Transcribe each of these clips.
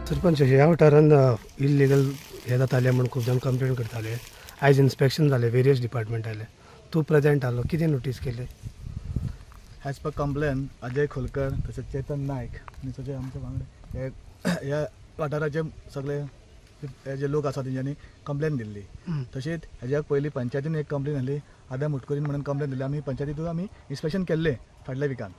सरपंच ह्या वाठारांत इल्लीगल हे जाताले म्हणून खूब जाण कंप्लेंट करताले. आयज इन्स्पेक्शन जालें, वेरियस डिपार्टमेंट आले. तूं प्रेजेंट आलो, कितें नोटीस केलें? ॲज पर कंप्लेन अजय खोलकर तसेच चेतन नायक आनी सगळे आमचे वांगडे ह्या वाठाराचे सगळे हे जे लोक आसा तेंच्यांनी कंप्लेन दिल्ली. तशेंच हेज्या पयलीं पंचायतीन एक कंप्लेन आसली, आदाम मुटकुरीन म्हणून कंप्लेन दिल्ली. आमी पंचायतीतून आमी इन्स्पेक्शन केल्लें फाटल्या विकान.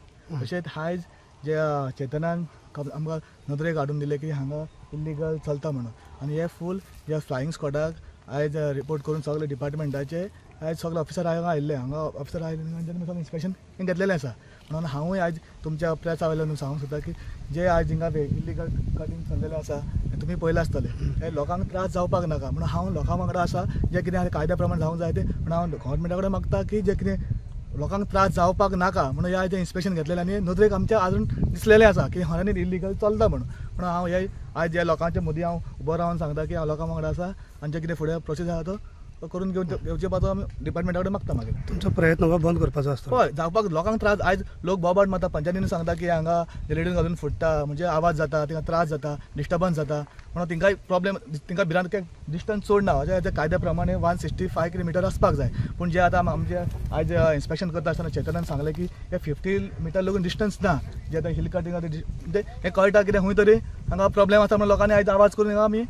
तशेंच आयज जे चेतनान आमकां नदरेक हाडून दिले की हांगा इल्लीगल चलता म्हणून. आनी हे फूल ह्या फ्लायींग स्क्वॉडाक आयज रिपोर्ट करून सगळे डिपार्टमेंटाचे आयज सगळे ऑफिसर हांगा आयिल्ले. हांगा ऑफिसर आयिल्ले सगळें इन्स्पेक्शन घेतलेलें आसा. म्हणून हांवूय आयज तुमच्या प्रेसा वयल्यान सांगूंक सोदता की जे आयज हिंगा इल्लीगल कटींग चल्लेलें आसा तुमी पळयलें आसतलें, हे लोकांक त्रास जावपाक नाका म्हणून हांव लोकां वांगडा आसा. जे कितें कायद्या प्रमाण जावंक जाय तें म्हणून हांव गव्हर्मेंटा कडेन मागता की जे कितें लोकांक त्रास जावपाक नाका म्हणून हे आयज इन्स्पेक्शन घेतलेलें आनी नदरेक आमच्या आजून दिसलेलें आसा की हांगांनी इल्लीगल चलता म्हणून. म्हणून हांव हे आयज हे लोकांच्या मदीं हांव उबो रावन सांगता की हांव लोकां वांगडा आसा आनी जे कितें फुडें प्रोसेस आसा तो करून घेवचे पाचो आमी डिपार्टमेंटा कडेन मागता. मागीर तुमचो प्रयत्न हो बंद करपाचो आसता. हय, जावपाक लोकांक त्रास. आयज लोक बोबाट मारता, पंचायतीन सांगता की हांगा रेल्वेन घालून फुटता म्हणजे आवाज जाता, तांकां त्रास जाता, डिस्टर्बन्स जाता म्हणून तांकांय प्रॉब्लेम. तांकां भिरांत डिस्टन्स चड ना. हेज्या कायद्या प्रमाणे 165 किलोमिटर आसपाक जाय. पूण जे आतां आमचे आयज इन्स्पेक्शन करता आसतना चेतनान सांगलें की हे 50 मिटर लगून डिस्टन्स ना. जे आतां हिल कटींग म्हणजे हे कळटा कितें खंय तरी हांगा प्रॉब्लेम आसा म्हणून लोकांनी आयज आवाज करून आमी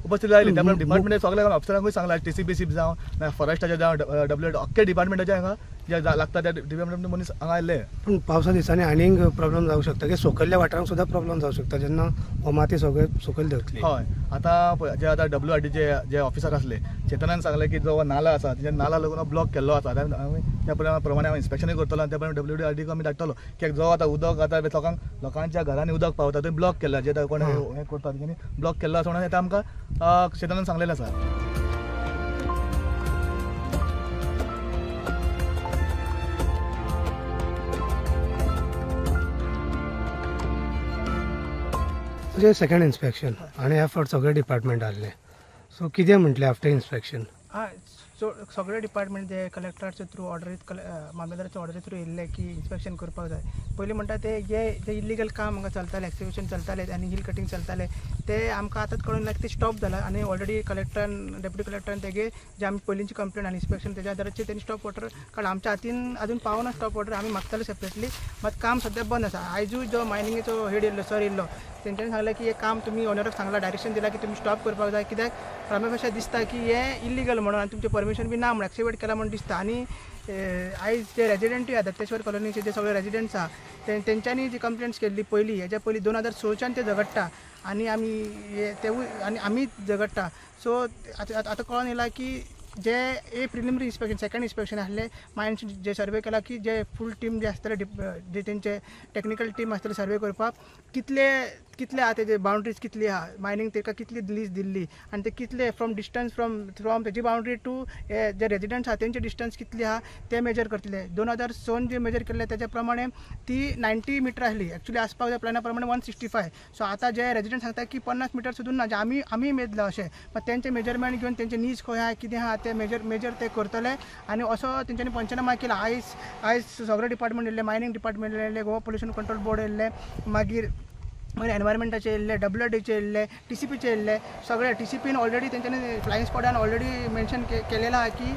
उपस्थित राहिली. त्यामुळे डिपार्टमेंट सगळ्या अफसरांकूय सांगला, TCP जावं फॉरेस्टाचे जावं WD अख्खे डिपार्टमेंटाचे हांगा जे लागता त्या डिपार्टमेंट मनीस हांगा आयले. पूण पावसा दिसांनी आनीक प्रॉब्लेम जावंक शकता की सकयल्ल्या वाठारांक सुद्दां प्रॉब्लेम जावंक शकता जेन्ना हो माती सगळे सकयल देंवतली. हय, आतां जे आतां WRDचे जे ऑफिसर आसले चेतनान सांगले की जो नाला आसा त्या नाला लागून ब्लॉक केल्लो आसा. त्या प्रमाणे हांव इन्स्पेक्शनूय करतलो आनी त्या प्रमाणे WRDक आमी धाडटलो. कित्याक जो आतां उदक आतां लोकांच्या घरांनी उदक पावता थंय ब्लॉक केला. जे कोण हें करता तेंच्यांनी ब्लॉक केल्लो आसा म्हणून आतां आमकां चेतनान सांगलेलें आसा. म्हणजे सेकंड इन्स्पेक्शन आनी ह्या फावट सगळे डिपार्टमेंट आसले. सो कितें म्हटलें आफ्टर इन्स्पेक्शन? सगळे डिपार्टमेंट जे कलेक्टराचे थ्रू ऑर्डरीत मामलेदाराच्या ऑर्डरी थ्रू येयल्ले की इन्स्पेक्शन करपाक जाय. पयलीं म्हणटा ते जे इल्लीगल काम हांगा चलताले, एक्सिबिशन चलताले आनी हिल कटींग चलताले ते आमकां आतांच कळून येयला की ते स्टॉप जाला. आनी ऑलरेडी डेप्युटी कलेक्टरान तेगे जे आमी पयलींची कंप्लेंट आनी इन्स्पेक्शन तेज्या आदाराचेर तेणी स्टॉप ऑर्डर काडला. आमच्या हातीन अजून पावना स्टॉप ऑर्डर. आमी मागताले सेपरेटली, मात काम सद्या बंद आसा. आयजूय जो मायनिंगेचो हेड येयल्लो सर येयल्लो तेंच्यांनी सांगलें की हे काम तुमी ओनराक सांगला, डायरेक्शन दिला की तुमी स्टॉप करपाक जाय. कित्याक प्रामुख्यान दिसता की हे इल्लीगल म्हणून आनी तुमचें परमिशन बी ना म्हणून एक्सिवेट केला म्हणून दिसता. आनी आयज जे रेजिडेंटूय आसा दत्तेश्वर कॉलनीचे जे सगळे रेजिडेंट्स आसा तेंच्यांनी जी कंप्लेंट्स केल्ली पयलीं हेज्या पयलीं 2016च्यान ते झगडटा आनी आमी झगडटा. सो आतां कळून येयला की जे प्रिलिमिनरी इन्स्पेक्शन सेकंड इन्स्पेक्शन आसले मायन्स जे सर्वे केला की जे फूल टीम जे आसतले जे तेंचे टेक्निकल टीम आसतले सर्वे करपाक कितले आहा तेजे बाउंड्रीज कितली आहा, मायनिंग ताका कितली लीज दिल्ली आनी ते कितले फ्रॉम डिस्टन्स फ्रॉम तेजी बाउंड्री टू जे रेजिडेंट्स आहा तेंचे डिस्टन्स कितली आहा ते मेजर करतले. 2016 जे मेजर केल्ले तेज्या प्रमाणे ती 90 मिटर आसली. एक्चुअली आसपाक जाय प्लॅना प्रमाणे 165. सो आतां जे रेजिडेंट सांगता की 50 मिटर सुद्दां ना, जे आमी मेजला अशें. पण तेंचे मेजरमेंट घेवन तेंचे नीज खंय आहा कितें आहा ते मेजर ते करतले आनी असो तेंच्यांनी पंचनामा केला. आयज सगळे डिपार्टमेंट येयल्ले, मायनिंग डिपार्टमेंट येयल्ले, गोवा पोल्युशन कंट्रोल बोर्ड येयल्ले, मागीर एनवायरमेंटाचे येयल्ले, WRDचे येयल्ले, TCPचे येयल्ले. सगळे TCPन ऑलरेडी तेंच्यांनी फ्लायींग स्क्वॉडान ऑलरेडी मेन्शन केलेलं आहा की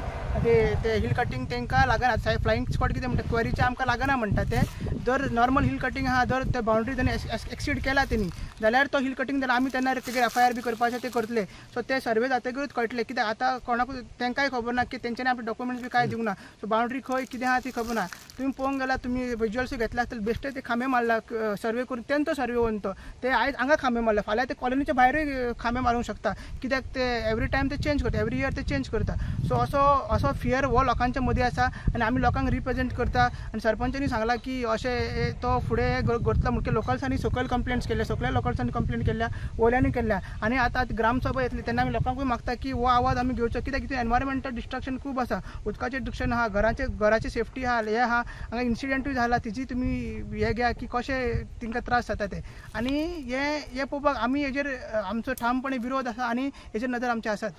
ते हिल कटींग तांकां लागना. फ्लायींग स्क्वॉड कितें म्हणटा क्वेरीचे आमकां लागना म्हणटा ते. जर नॉर्मल हिल कटींग आहा, जर ते बाउंड्री त्यांनी एक्सीड केला तेणी जाल्यार तो हिल कटींग जाल्यार आमी तेन्ना तेगे FIR बी करपाचें ते करतले. सो ते सर्वे जातकूच कळटले. कित्याक आतां कोणाकूय तेंकांय खबर ना की तेंच्यांनी आपले डॉक्युमेंट्स बी कांय दिवंक ना. सो बाउंड्री खंय कितें आहा ती खबर ना. तुमी पळोवंक गेल्यार तुमी विज्युअल्स घेतले आसतले बेश्टे ते खांबे मारला सर्वे करून तेंचो सर्वे वंतो ते आयज हांगा खांबे मारला, फाल्यां ते कॉलनीच्या भायरूय खांबे मारूंक शकता. कित्याक ते एवरी टायम ते चेंज करता, एवरी इयर ते चेंज करता. सो असो फियर हो लोकांच्या मदीं आसा आनी आमी लोकांक रिप्रेझेंट करता. आनी सरपंचांनी सांगला की अशें तो फुडें करतलो म्हणून लोकल्सांनी सकयल कंप्लेंट्स केल्या, सगळ्या लोकल्सांनी कंप्लेंट केल्या, वयल्यांनी केल्या. आनी आतां ग्रामसभा येतली तेन्ना आमी लोकांकूय मागता की हो आवाज आमी घेवचो. कित्याक तितून एनवायरमेंटल डिस्ट्रक्शन खूब आसा, उदकाचें डिस्ट्रक्शन आहा, घराची सेफ्टी आहा, हे आहा, हांगा इन्सिडेंटूय जाला तिची तुमी हे घ्या की कशें तांकां त्रास जाता ते. आनी हे पळोवपाक आमी हेजेर आमचो ठामपणे विरोध आसा आनी हेजेर नदर आमचे आसात.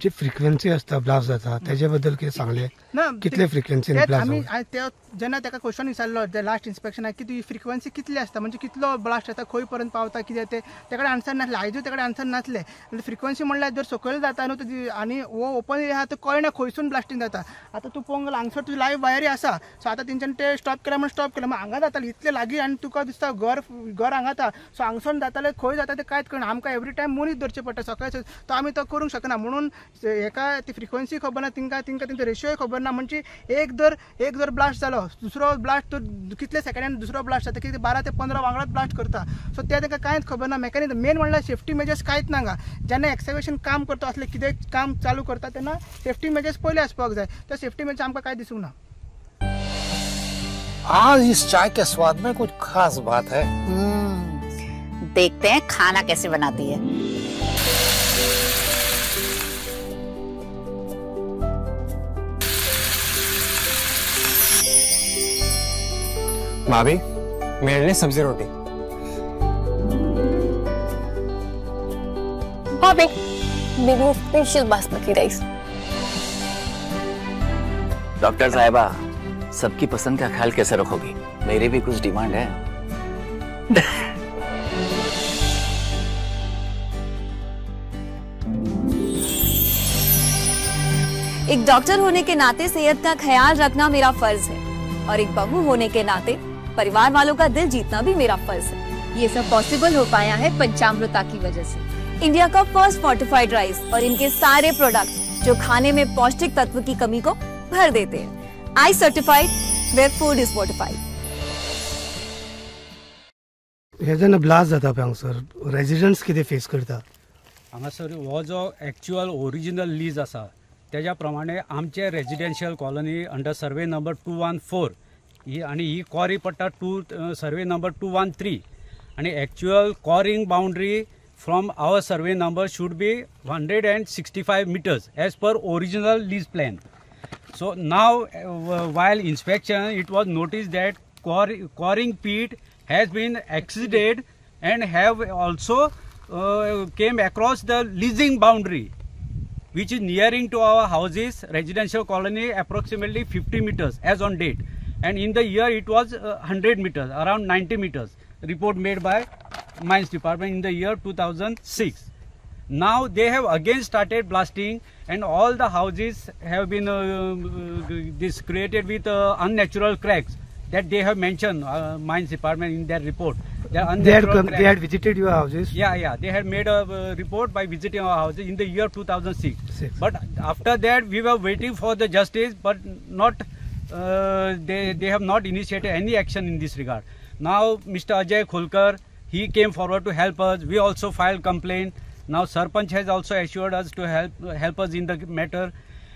जी फ्रिक्वेन्सी आसता ब्लास्ट जाता तेजे बद्दल कितें सांगलें ना कितले फ्रिक्वेन्सीन तेच ब्लास्ट आमी जेन्ना ताका क्वेश्चन विचारलो जे लास्ट इन्स्पेक्शनाक की ती फ्रिक्वेन्सी कितली आसता म्हणजे कितलो ब्लास्ट जाता खंय पर्यंत पावता कितें ते तेकडे आन्सर नासले आयजूय तेकडे आन्सर नासले म्हणजे फ्रिक्वेन्सी म्हणल्यार जर सकयल जाता न्हू तुजी आनी हो ओपन एरिया आहा तो कळना खंयसून ब्लास्टिंग जाता आतां तूं पळोवंक गेलो हांगसर तुजी लायव्ह वायरी आसा सो आतां तेंच्यांनी ते स्टॉप केला म्हणून स्टॉप केला हांगा जातालें इतले लागीं आनी तुका दिसता घर हांगा आतां सो हांगसून जातालें खंय जाता तें कांयच कळना आमकां एवरी टायम मनीस धरचें पडटा सकाळचें तो आमी तो करूंक शकना म्हणून एका ती फ्रिक्वेन्सी खबर ना तिंका तेंचो रेशियोय खबर ना म्हणजे एक जर ब्लास्ट जालो दुसरो ब्लास्ट तो कितले सेकंडान दुसरो ब्लास्ट जाता कितें 12 ते 15 वांगडाच ब्लास्ट करता सो ते ताका कांयच खबर ना मेकॅनिझम मेन म्हणल्यार सेफ्टी मेजर्स कांयच ना हांगा जेन्ना एक्सकॅव्हेशन काम करता असलें कितें काम चालू करता तेन्ना सेफ्टी मेजर्स पयले आसपाक जाय त्या सेफ्टी मेजर्स आमकां कांय दिसूंक ना आज इस चाय के स्वाद में कुछ खास बात है। देखते हैं खाना कैसे बनाती है। भाभी मेरे लिए सब्जी रोटी। भाभी मेरे लिए स्पेशल बासमती राइस। डॉक्टर साहिबा सबकी पसंद का ख्याल कैसे रखोगी? मेरी भी कुछ डिमांड है। एक डॉक्टर होने के नाते सेहत का ख्याल रखना मेरा फर्ज है और एक बहू होने के नाते परिवार वालों का दिल जीतना भी मेरा फर्ज है। ये सब पॉसिबल हो पाया है पंचामृता की वजह से। इंडिया का फर्स्ट फोर्टिफाइड राइस और इनके सारे प्रोडक्ट जो खाने में पौष्टिक तत्व की कमी को भर देते हैं। I certified where food is fortified. हे जेन्ना ब्लास्ट जाता पळय हांगसर रेजिडेंट्स कितें फेस करता हांगासर हो जो एक्चुअल ओरिजिनल लीज आसा तेज्या प्रमाणे आमचे residential colony under survey number 214 आणि ही कॉरी पडटा सर्वे नंबर 213 आणि actual quarrying boundary from our survey number should be 165 meters as per original lease plan. So now while inspection it was noticed that coring pit has been exceeded and have also came across the leasing boundary which is nearing to our houses residential colony approximately 50 meters as on date, and in the year it was 100 meters, around 90 meters, report made by mines department in the year 2006. Now they have again started blasting and all the houses have been this created with unnatural cracks that they have mentioned, mines department in their report. They had visited your houses? Yeah, they had made a report by visiting our houses in the year 2006. But after that we were waiting for the justice, but not they have not initiated any action in this regard. Now Mr. Ajay Khulkar, he came forward to help us. We also filed complaint. Now Sarpanch has also assured us to help us in the matter.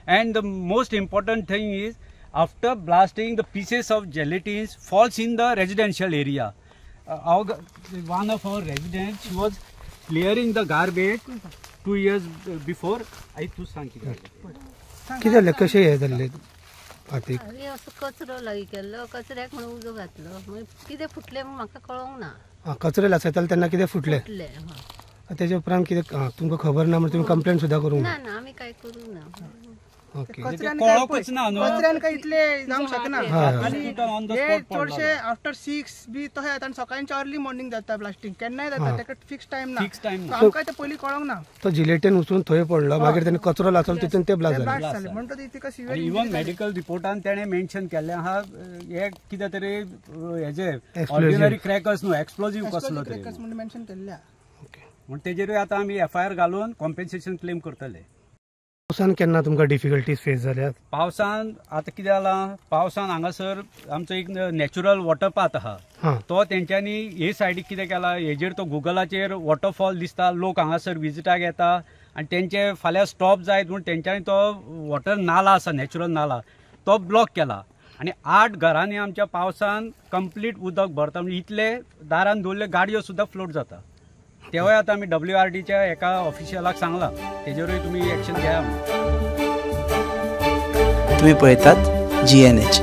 And the most important thing is, after blasting, the pieces of gelatine falls in the residential area. One of our residents, she was clearing the garbage 2 years before. कितें कशें हे जाल्लें फाटीक? अरे असो कचरो लागीं केल्लो कचऱ्याक म्हणून उजो घातलो मागीर कितें फुटलें म्हूण म्हाका कळोंक ना. कचरे लासयताले तेन्ना कितें फुटलें? तेजे उपरांत कितें तुमकां खबर ना म्हण तुमी कंप्लेंट सुद्दां करूंक ना? ना आमी कांय करूंक ना. कचऱ्यान काय इतले जावंक शकना आनी हे चडशे आफ्टर 6 बी तशें जाता आनी सकाळच्या अर्ली मॉर्निंग जाता ब्लास्टिंग केन्नाय जाता ताका फिक्स टायम ना आमकां ते पयलीं कळोंक ना. तो जिलेटीन वचून थंय पडलो मागीर तेणे कचरो लासलो तितून ते ब्लास्ट जाले म्हणटा ती तिका सिव्हिअर इवन मेडिकल रिपोर्टान तेणे मेन्शन केल्लें आहा हे कितें तरी हेजे ऑर्डिनरी क्रॅकर्स न्हू एक्सप्लोजीव कसलो तरी म्हणून मेन्शन केल्ल्या म्हण तेजेरूय आतां आमी FIR घालून कॉम्पेन्सेशन क्लेम करतले. पावसान केन्ना तुमकां डिफिकल्टीज फेस जाल्यात? पावसान आतां कितें जालां, पावसान हांगासर आमचो एक नॅचरल वॉटर पाथ आहा तो तेंच्यांनी हे सायडीक कितें केला, हेजेर तो गुगलाचेर वॉटरफॉल दिसता, लोक हांगासर विजिटाक येता आनी तेंचे फाल्यां स्टॉप जायत म्हूण तेंच्यांनी तो वॉटर नाला आसा नॅचरल नाला तो ब्लॉक केला आनी 8 घरांनी आमच्या पावसान कंप्लीट उदक भरता म्हणजे इतले दारान दवरले गाडयो सुद्दां फ्लोट जाता. तेव्हाय आता आम्ही WRDच्या एका ऑफिशियलाक सांगला तेजेरूय तुम्ही एक्शन घ्या. तुम्ही पळयतात GNH.